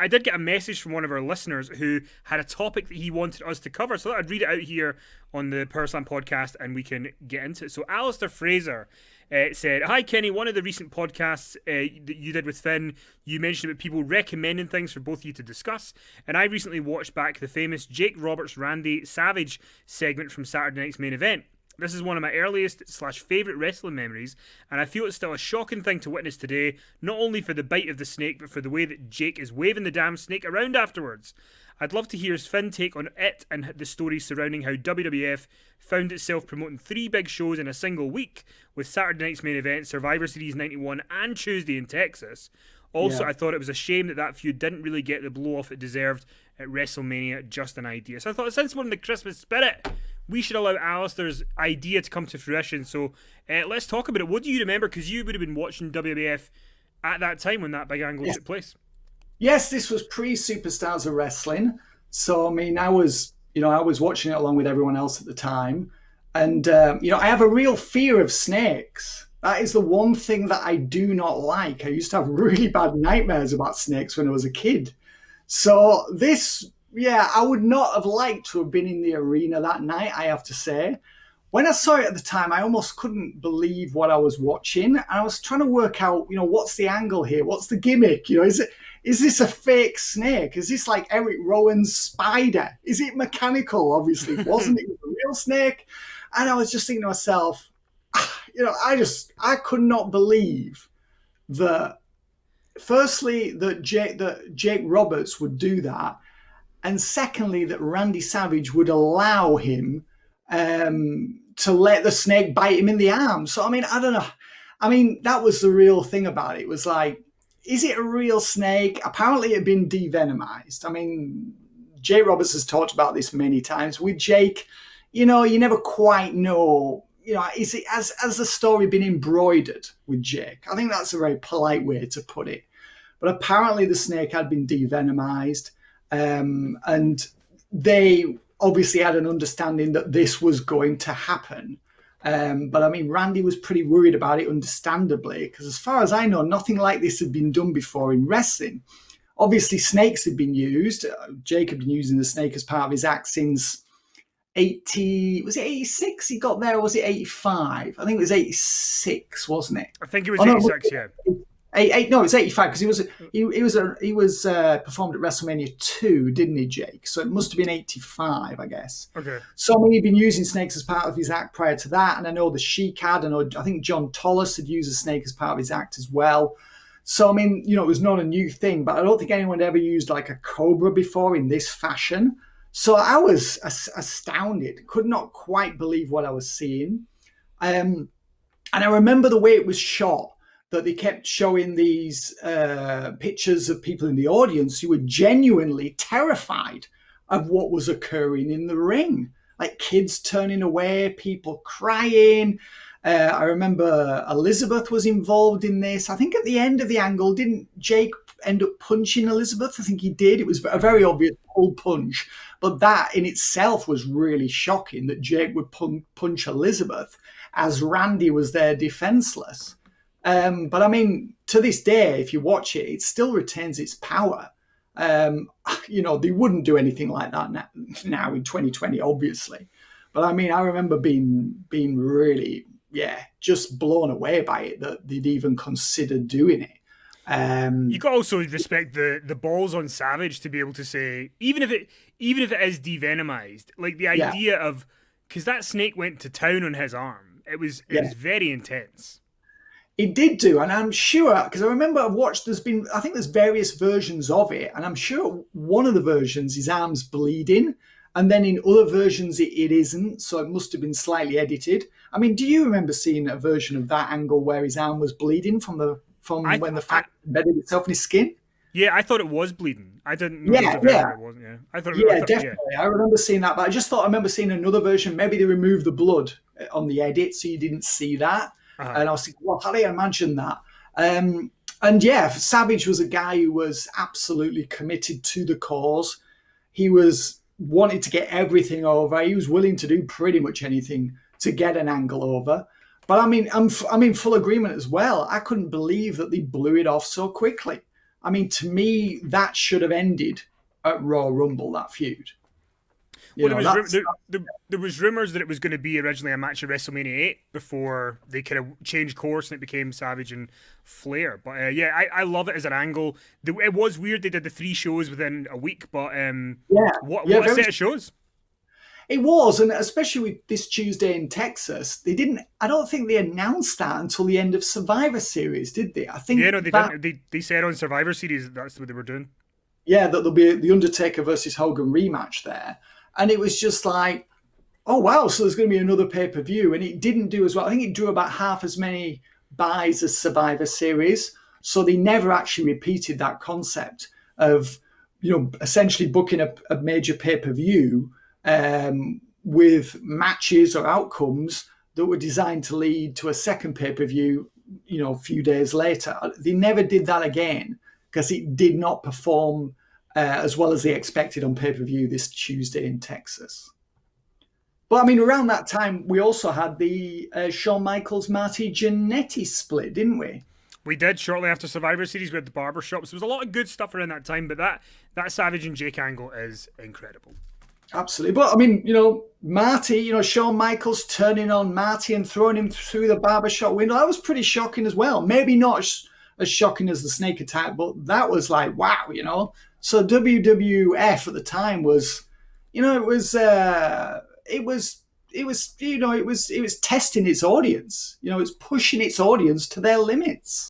I did get a message from one of our listeners who had a topic that he wanted us to cover. So I'd read it out here on the Power Slam podcast and we can get into it. So Alistair Fraser said, "Hi Kenny, one of the recent podcasts that you did with Finn, you mentioned about people recommending things for both of you to discuss. And I recently watched back the famous Jake Roberts Randy Savage segment from Saturday night's main event. This is one of my earliest/favourite wrestling memories, and I feel it's still a shocking thing to witness today, not only for the bite of the snake, but for the way that Jake is waving the damn snake around afterwards. I'd love to hear his Finn take on it and the stories surrounding how WWF found itself promoting 3 big shows in a single week, with Saturday night's main event, Survivor Series 91 and Tuesday in Texas. Also, I thought it was a shame that feud didn't really get the blow-off it deserved at WrestleMania. Just an idea." So I thought, since we're in the Christmas spirit, we should allow Alistair's idea to come to fruition. So let's talk about it. What do you remember? Because you would have been watching WWF at that time when that big angle took place. Yes, this was pre-Superstars of Wrestling. So, I mean, I was watching it along with everyone else at the time. And, I have a real fear of snakes. That is the one thing that I do not like. I used to have really bad nightmares about snakes when I was a kid. So this... yeah, I would not have liked to have been in the arena that night, I have to say. When I saw it at the time, I almost couldn't believe what I was watching. And I was trying to work out, what's the angle here? What's the gimmick? Is this a fake snake? Is this like Eric Rowan's spider? Is it mechanical? Obviously, it wasn't. It was a real snake. And I was just thinking to myself, I could not believe that, firstly, that Jake Roberts would do that. And secondly, that Randy Savage would allow him to let the snake bite him in the arm. So, I mean, I don't know. I mean, that was the real thing about it. It was like, is it a real snake? Apparently, it had been devenomized. I mean, Jake Roberts has talked about this many times. With Jake, you never quite know. Is it has the story been embroidered with Jake? I think that's a very polite way to put it. But apparently, the snake had been devenomized. And they obviously had an understanding that this was going to happen. But I mean, Randy was pretty worried about it, understandably, because as far as I know, nothing like this had been done before in wrestling. Obviously, snakes had been used. Jake had been using the snake as part of his act since was it 86 he got there, or was it 85? I think it was 86, wasn't it? I think it was 86, yeah. No, it's 85 because he was performed at WrestleMania 2, didn't he, Jake? So it must have been 85, I guess. Okay. So I mean, he'd been using snakes as part of his act prior to that, and I know the Sheik had, I think John Tollis had used a snake as part of his act as well. So I mean, it was not a new thing, but I don't think anyone had ever used like a cobra before in this fashion. So I was astounded, could not quite believe what I was seeing, and I remember the way it was shot. That they kept showing these pictures of people in the audience who were genuinely terrified of what was occurring in the ring. Like kids turning away, people crying. I remember Elizabeth was involved in this. I think at the end of the angle, didn't Jake end up punching Elizabeth? I think he did. It was a very obvious pull punch. But that in itself was really shocking, that Jake would punch Elizabeth as Randy was there defenseless. But I mean, to this day, if you watch it, it still retains its power. They wouldn't do anything like that now in 2020, obviously. But I mean, I remember being really, just blown away by it, that they'd even considered doing it. You got to also respect the balls on Savage to be able to say, even if it is devenomized, like the idea of, because that snake went to town on his arm. It was very intense. It did do, and I'm sure, because I remember I've watched, I think there's various versions of it, and I'm sure one of the versions, his arm's bleeding, and then in other versions it isn't, so it must have been slightly edited. I mean, do you remember seeing a version of that angle where his arm was bleeding from when the fat embedded itself in his skin? Yeah, I thought it was bleeding. I didn't know it wasn't. Yeah, I thought definitely. Yeah. I remember seeing that, but I remember seeing another version. Maybe they removed the blood on the edit, so you didn't see that. Uh-huh. And I was thinking, well, how do you imagine that? Savage was a guy who was absolutely committed to the cause. He was wanted to get everything over. He was willing to do pretty much anything to get an angle over. But I mean, I'm in full agreement as well. I couldn't believe that they blew it off so quickly. I mean, to me, that should have ended at Royal Rumble, that feud. You Well, know, that's there was rumors that it was going to be originally a match at WrestleMania 8 before they kind of changed course and it became Savage and Flair. But yeah, I love it as an angle. It was weird they did the 3 shows within a week, but yeah, yeah, what a set of shows. it was, and especially with this Tuesday in Texas, they didn't. I don't think they announced that until the end of Survivor Series, did they? I think Yeah, no, they that didn't. They said on Survivor Series that's what they were doing. yeah, that there'll be the Undertaker versus Hogan rematch there, and it was just like, oh wow, so there's going to be another pay per view, and it didn't do as well. I think it drew about half as many buys as Survivor Series, so they never actually repeated that concept of essentially booking a major pay per view with matches or outcomes that were designed to lead to a second pay per view. A few days later, they never did that again because it did not perform as well as they expected on pay per view this Tuesday in Texas. But I mean, around that time, we also had the Shawn Michaels Marty Jannetty split, didn't we? We did shortly after Survivor Series. We had the barbershops. There was a lot of good stuff around that time, but that Savage and Jake angle is incredible. Absolutely. But I mean, Marty, Shawn Michaels turning on Marty and throwing him through the barbershop window, that was pretty shocking as well. Maybe not as shocking as the snake attack, but that was like, wow. So WWF at the time was, it was testing its audience. It was pushing its audience to their limits.